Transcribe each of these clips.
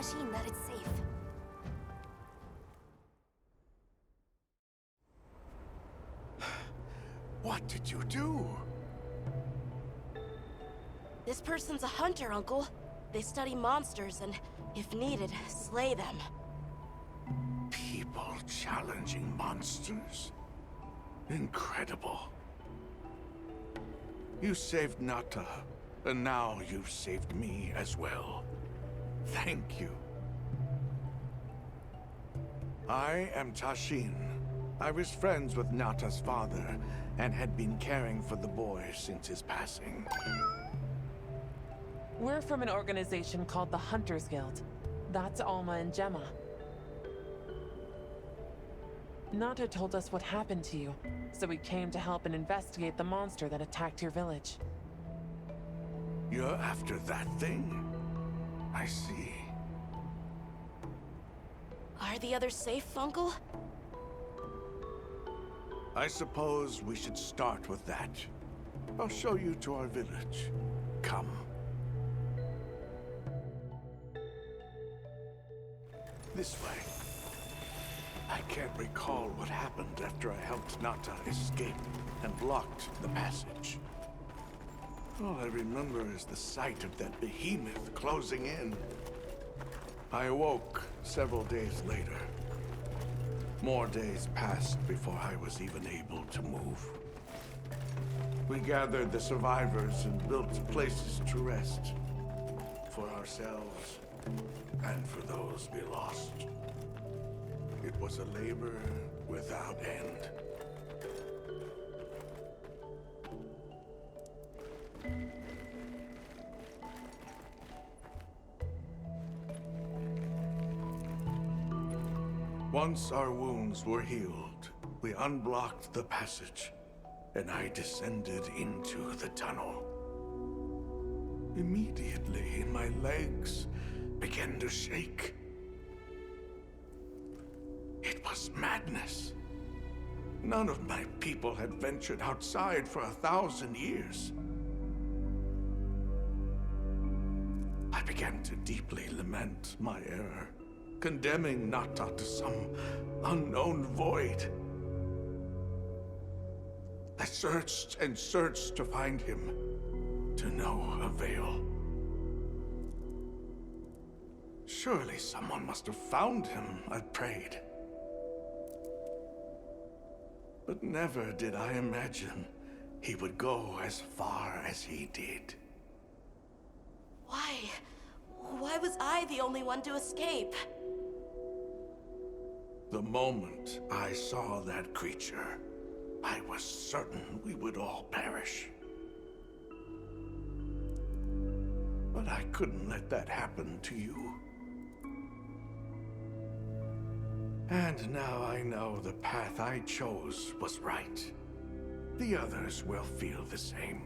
Tasheen that it's safe. What did you do? This person's a hunter, Uncle. They study monsters and, if needed, slay them. People challenging monsters? Incredible. You saved Nata, and now you've saved me as well. Thank you. I am Tasheen. I was friends with Nata's father, and had been caring for the boy since his passing. We're from an organization called the Hunters Guild. That's Alma and Gemma. Nata told us what happened to you, so we came to help and investigate the monster that attacked your village. You're after that thing? I see. Are the others safe, Uncle? I suppose we should start with that. I'll show you to our village. Come. This way. I can't recall what happened after I helped Nata escape and blocked the passage. All I remember is the sight of that behemoth closing in. I awoke several days later. More days passed before I was even able to move. We gathered the survivors and built places to rest. For ourselves, and for those we lost. It was a labor without end. Once our wounds were healed, we unblocked the passage, and I descended into the tunnel. Immediately, my legs began to shake. It was madness. None of my people had ventured outside for 1,000 years. I began to deeply lament my error, condemning Nata to some unknown void. I searched and searched to find him, to no avail. Surely someone must have found him, I prayed. But never did I imagine he would go as far as he did. Why? Why was I the only one to escape? The moment I saw that creature, I was certain we would all perish. But I couldn't let that happen to you. And now I know the path I chose was right. The others will feel the same.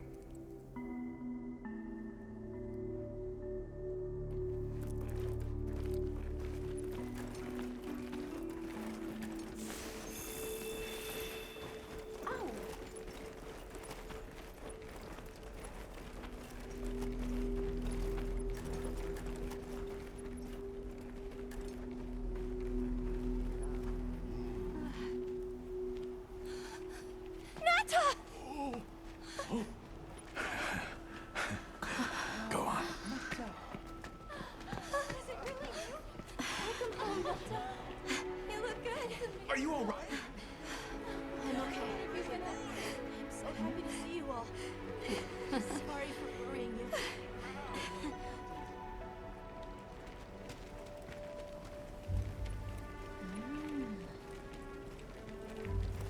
Go on. Is it really you? Welcome home, Nata. You look good. Are you all right? I'm okay. I'm so happy to see you all. Sorry for worrying you.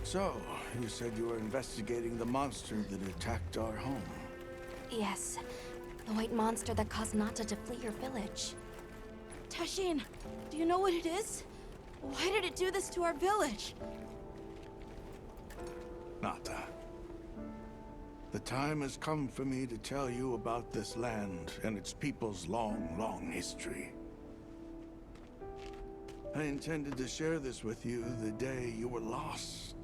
So, you said you were investigating the monster that attacked our home. Yes. The white monster that caused Nata to flee your village. Tasheen, do you know what it is? Why did it do this to our village? Nata. The time has come for me to tell you about this land and its people's long, long history. I intended to share this with you the day you were lost.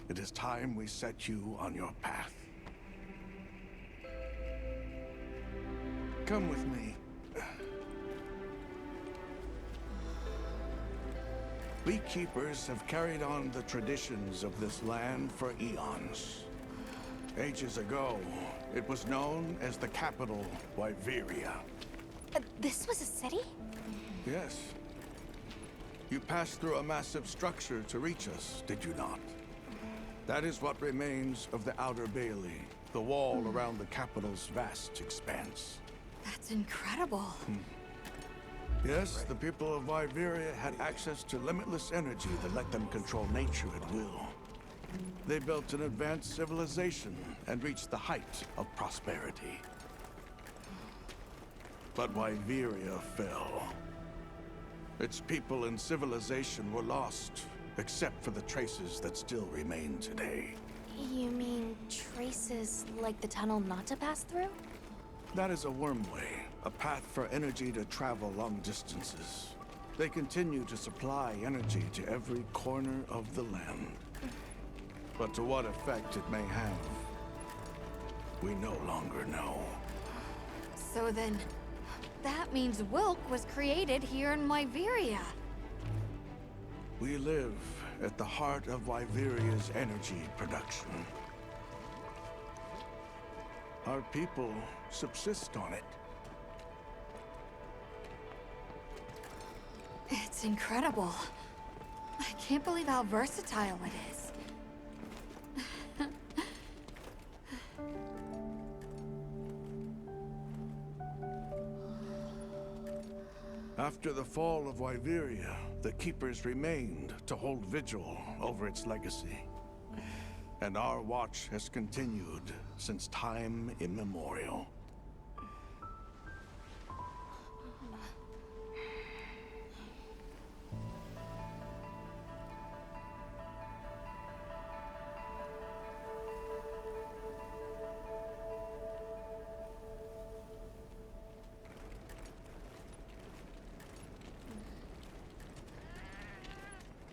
It is time we set you on your path. Come with me. We keepers have carried on the traditions of this land for eons. Ages ago, it was known as the capital, Wyveria. This was a city? Yes. You passed through a massive structure to reach us, did you not? That is what remains of the Outer Bailey, the wall around the capital's vast expanse. That's incredible. Yes, the people of Wyveria had access to limitless energy that let them control nature at will. They built an advanced civilization and reached the height of prosperity. But Wyveria fell. Its people and civilization were lost, except for the traces that still remain today. You mean traces like the tunnel not to pass through? That is a wormway, a path for energy to travel long distances. They continue to supply energy to every corner of the land. But to what effect it may have, we no longer know. So then, that means Wilk was created here in Wyveria. We live at the heart of Wyveria's energy production. Our people subsist on it. It's incredible. I can't believe how versatile it is. After the fall of Wyveria, the Keepers remained to hold vigil over its legacy. And our watch has continued since time immemorial.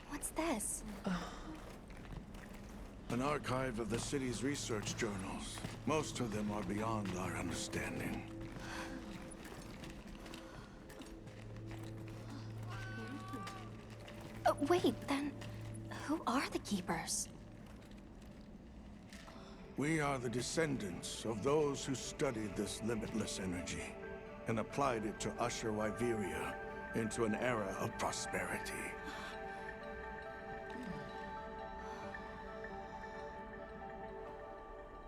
What's this? An archive of the city's research journals. Most of them are beyond our understanding. Wait, then who are the Keepers? We are the descendants of those who studied this limitless energy and applied it to usher Wyveria into an era of prosperity.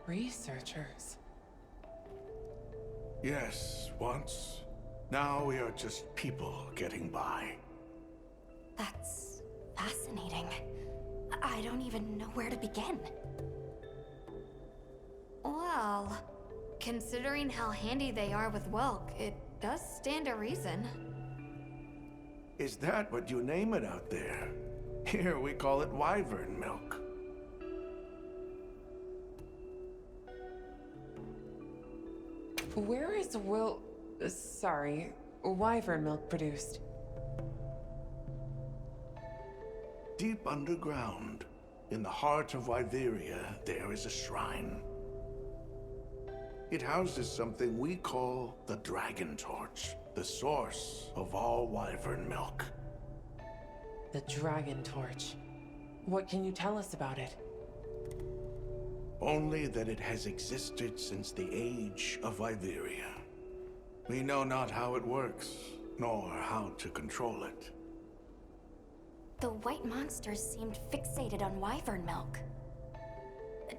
Researchers. Yes, once. Now we are just people getting by. That's fascinating. I don't even know where to begin. Well, considering how handy they are with Welk, it does stand to reason. Is that what you name it out there? Here we call it wyvern milk. Where is wyvern milk produced? Deep underground, in the heart of Wyveria, there is a shrine. It houses something we call the Dragon Torch, the source of all wyvern milk. The Dragon Torch. What can you tell us about it? Only that it has existed since the age of Wyveria. We know not how it works, nor how to control it. The white monsters seemed fixated on wyvern milk.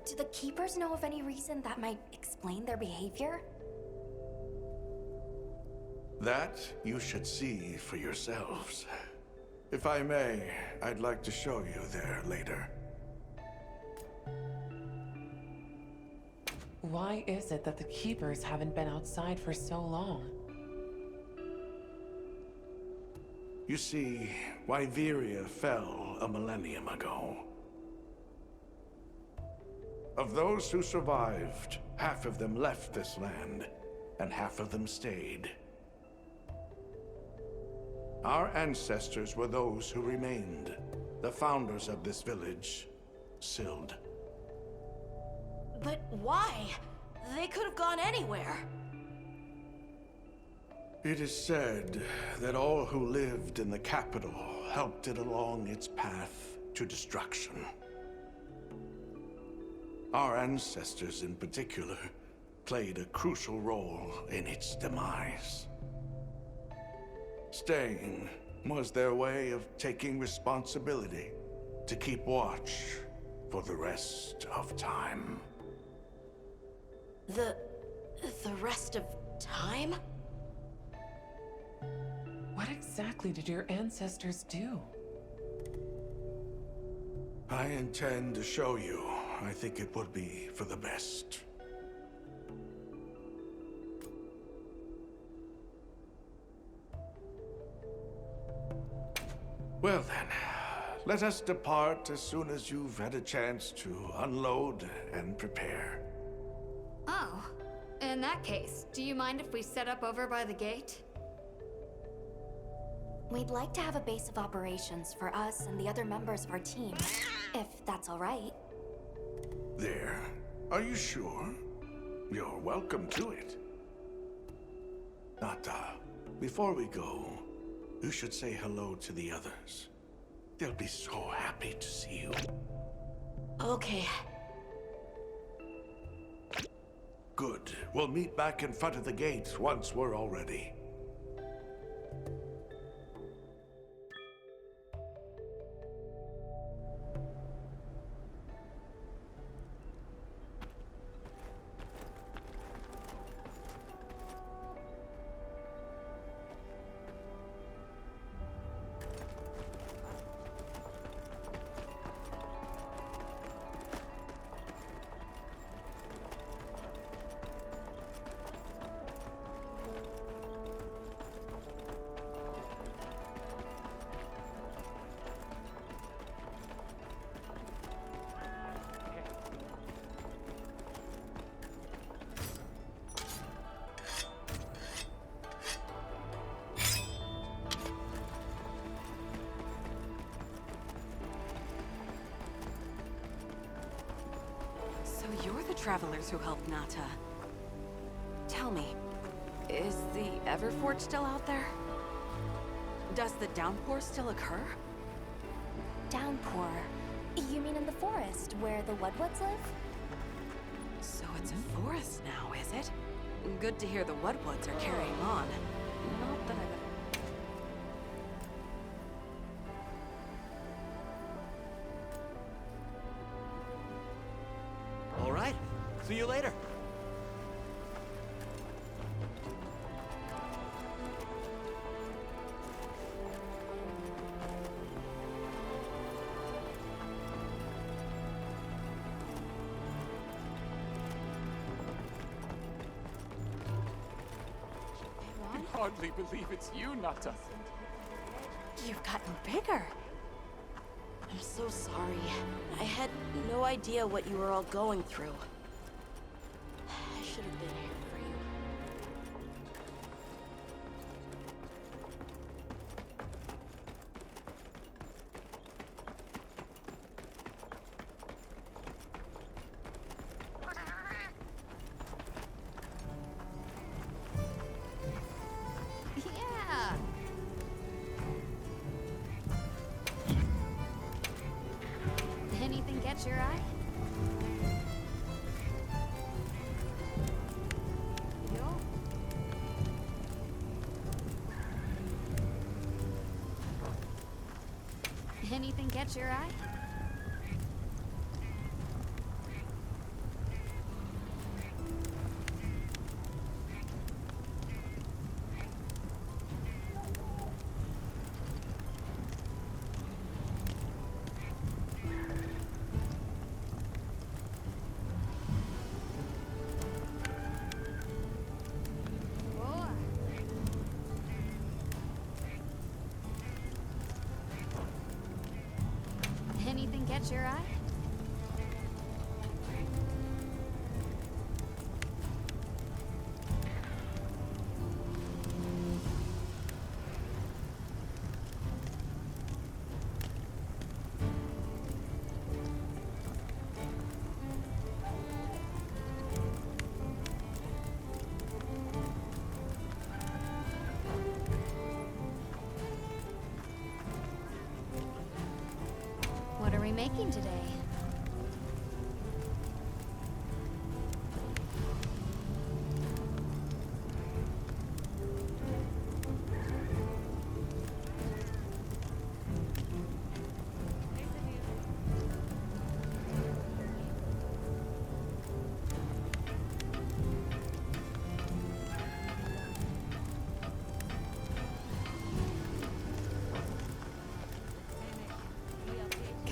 Do the Keepers know of any reason that might explain their behavior? That you should see for yourselves. If I may, I'd like to show you there later. Why is it that the Keepers haven't been outside for so long? You see, Wyveria fell a millennium ago. Of those who survived, half of them left this land, and half of them stayed. Our ancestors were those who remained, the founders of this village, Sild. But why? They could have gone anywhere. It is said that all who lived in the capital helped it along its path to destruction. Our ancestors in particular played a crucial role in its demise. Staying was their way of taking responsibility to keep watch for the rest of time. The rest of time? What exactly did your ancestors do? I intend to show you. I think it would be for the best. Well then, let us depart as soon as you've had a chance to unload and prepare. Oh, in that case, do you mind if we set up over by the gate? We'd like to have a base of operations for us and the other members of our team, if that's all right. There. Are you sure? You're welcome to it. Nata, before we go, you should say hello to the others. They'll be so happy to see you. Okay. Good. We'll meet back in front of the gate once we're all ready. You're the travelers who helped Nata. Tell me, is the Everforge still out there? Does the downpour still occur? Downpour. You mean in the forest, where the Woodwoods live? So it's a forest now, is it? Good to hear the Woodwoods are carrying on. Not that I've... All right. See you later. I can hardly believe it's you, Nata. You've gotten bigger. I'm so sorry. I had no idea what you were all going through. I should have been here for you. Yeah! Anything catch your eye? Yo. Anything catch your eye? Whoa. Anything catch your eye? cooking today?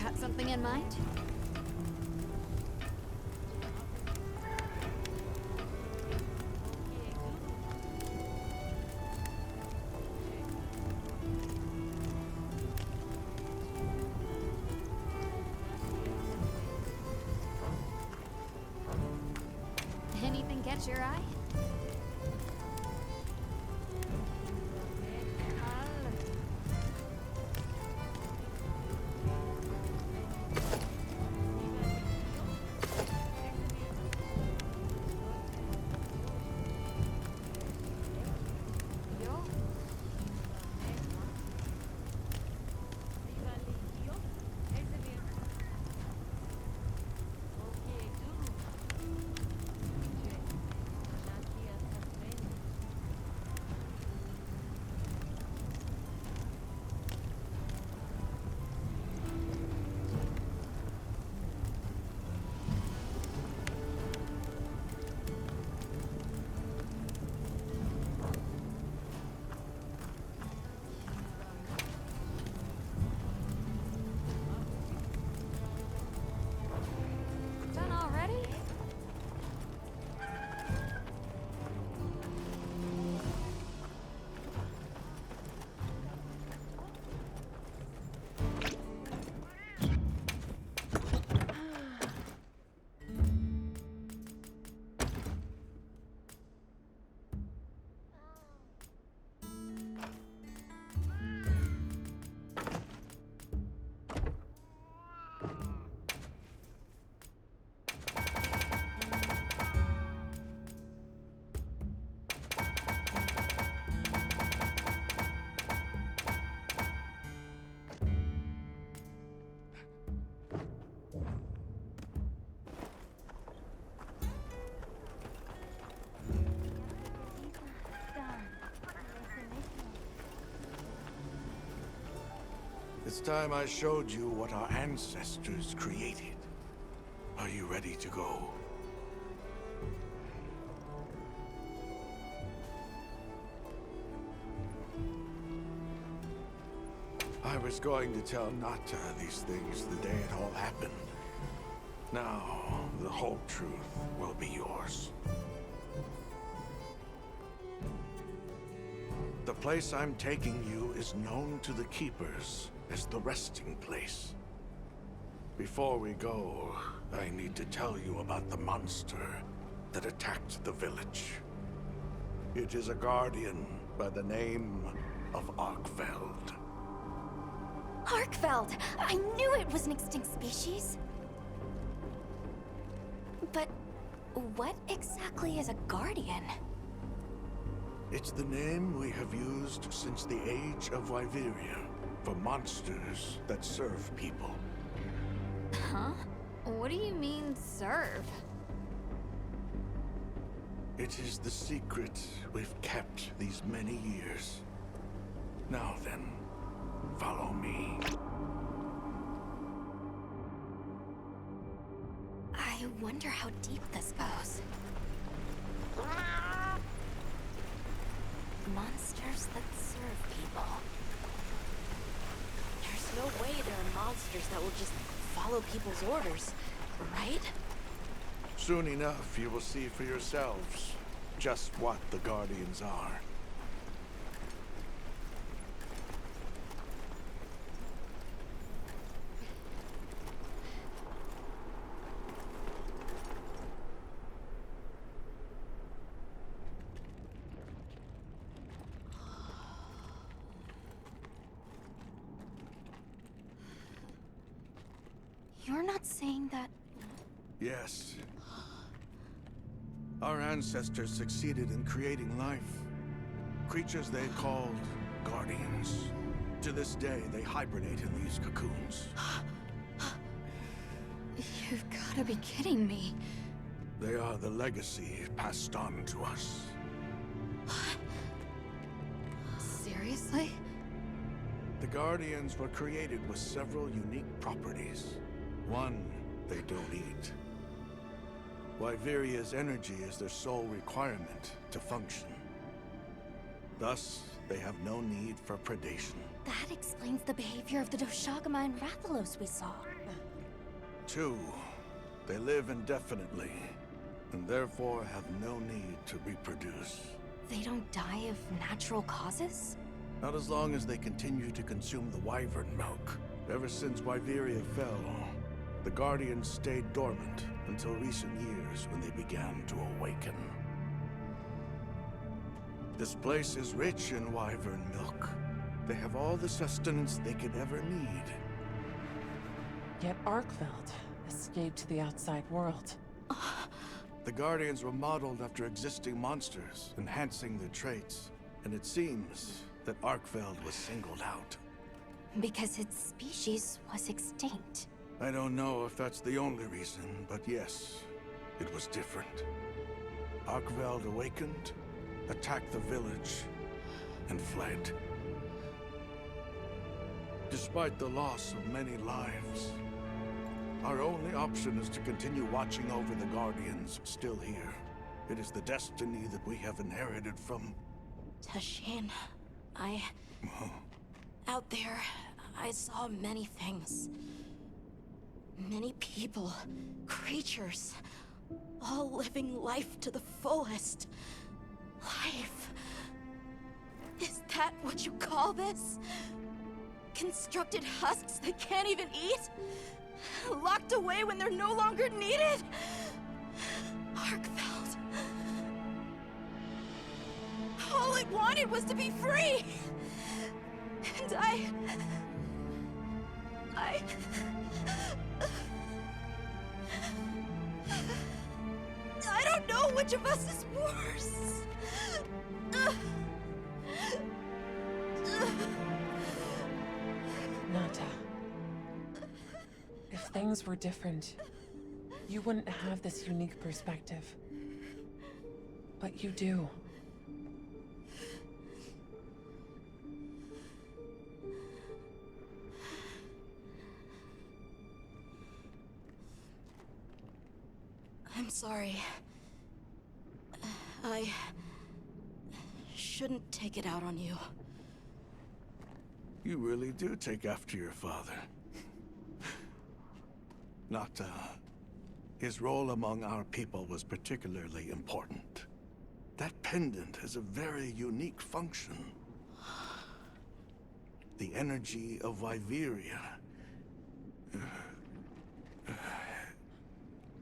Got something in mind? Anything catch your eye? Yo? Done already? It's time I showed you what our ancestors created. Are you ready to go? I was going to tell Nata these things the day it all happened. Now, the whole truth will be yours. The place I'm taking you is known to the Keepers as the resting place. Before we go, I need to tell you about the monster that attacked the village. It is a guardian by the name of Arkfeld. Arkfeld! I knew it was an extinct species. But what exactly is a guardian? It's the name we have used since the age of Wyveria for monsters that serve people. Huh? What do you mean, serve? It is the secret we've kept these many years. Now then, follow me. I wonder how deep this goes. Monsters that serve people. There's no way there are monsters that will just follow people's orders, right? Soon enough, you will see for yourselves just what the Guardians are. You're not saying that... Yes. Our ancestors succeeded in creating life. Creatures they called Guardians. To this day, they hibernate in these cocoons. You've gotta be kidding me. They are the legacy passed on to us. Seriously? The Guardians were created with several unique properties. One, they don't eat. Wyveria's energy is their sole requirement to function. Thus, they have no need for predation. That explains the behavior of the Doshagama and Rathalos we saw. Two, they live indefinitely, and therefore have no need to reproduce. They don't die of natural causes? Not as long as they continue to consume the wyvern milk. Ever since Wyveria fell, the Guardians stayed dormant until recent years when they began to awaken. This place is rich in wyvern milk. They have all the sustenance they could ever need. Yet Arkveld escaped to the outside world. The Guardians were modeled after existing monsters, enhancing their traits. And it seems that Arkveld was singled out. Because its species was extinct. I don't know if that's the only reason, but yes, it was different. Arkveld awakened, attacked the village, and fled. Despite the loss of many lives, our only option is to continue watching over the Guardians still here. It is the destiny that we have inherited from... Tashin, out there, I saw many things. Many people, creatures, all living life to the fullest. Life. Is that what you call this? Constructed husks they can't even eat? Locked away when they're no longer needed? Arkveld. All it wanted was to be free! And I don't know which of us is worse. Nata. If things were different, you wouldn't have this unique perspective. But you do. I'm sorry. I shouldn't take it out on you. You really do take after your father. Nata. His role among our people was particularly important. That pendant has a very unique function. The energy of Wyveria.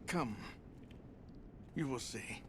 Come. You will see.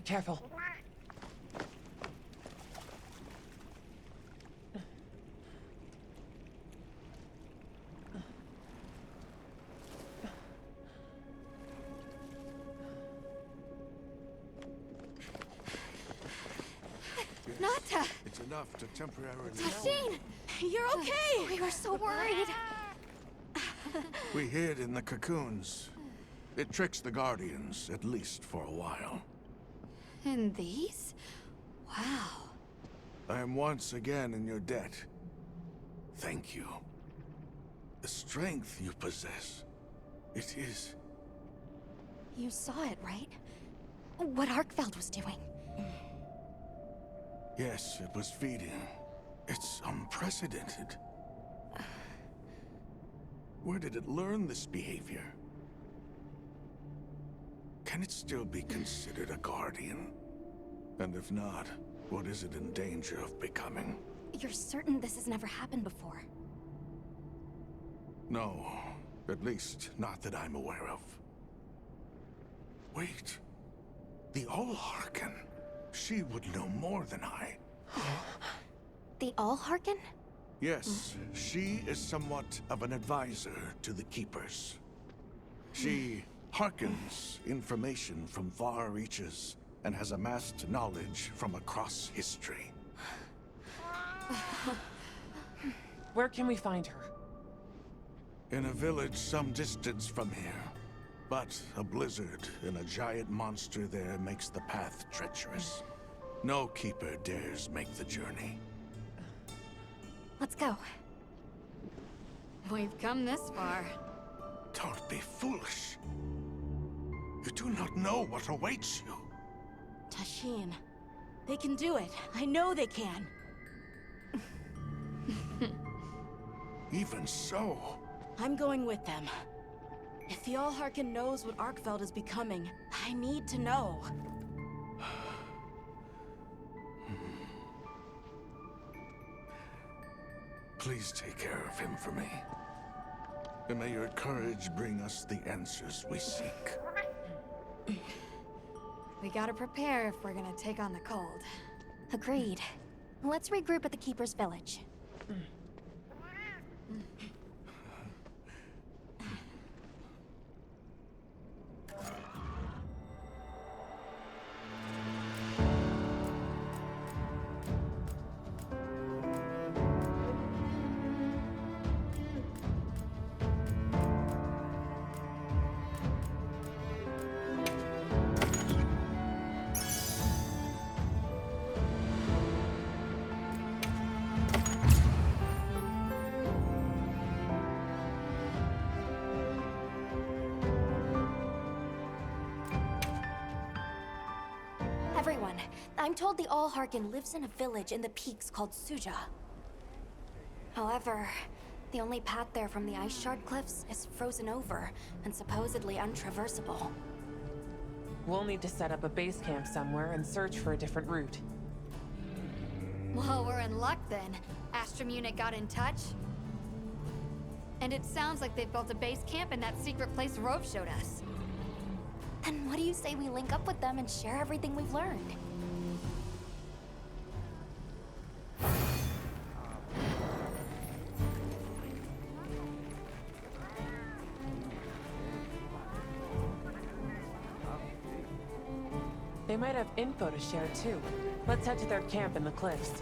Careful. Nata! It's enough to temporarily... Tashin! You're okay! We were so worried. We hid in the cocoons. It tricks the Guardians, at least for a while. And these? Wow. I am once again in your debt. Thank you. The strength you possess, it is... You saw it, right? What Arkfeld was doing. Yes, it was feeding. It's unprecedented. Where did it learn this behavior? Can it still be considered a Guardian? And if not, what is it in danger of becoming? You're certain this has never happened before? No, at least not that I'm aware of. Wait, the Allharken. She would know more than I. The Allharken? Yes, she is somewhat of an advisor to the Keepers. She hearkens information from far reaches and has amassed knowledge from across history. Where can we find her? In a village some distance from here. But a blizzard and a giant monster there makes the path treacherous. No Keeper dares make the journey. Let's go. We've come this far. Don't be foolish. You do not know what awaits you. Tashin, they can do it. I know they can. Even so, I'm going with them. If the Allharken knows what Arkfeld is becoming, I need to know. please take care of him for me. And may your courage bring us the answers we seek. We gotta prepare if we're gonna take on the cold. Agreed. Let's regroup at the Keeper's Village. Everyone, I'm told the Allharken lives in a village in the peaks called Suja. However, the only path there from the Ice Shard Cliffs is frozen over and supposedly untraversable. We'll need to set up a base camp somewhere and search for a different route. Well, we're in luck then. Astrum unit got in touch. And it sounds like they've built a base camp in that secret place Rove showed us. Then what do you say we link up with them and share everything we've learned? They might have info to share too. Let's head to their camp in the cliffs.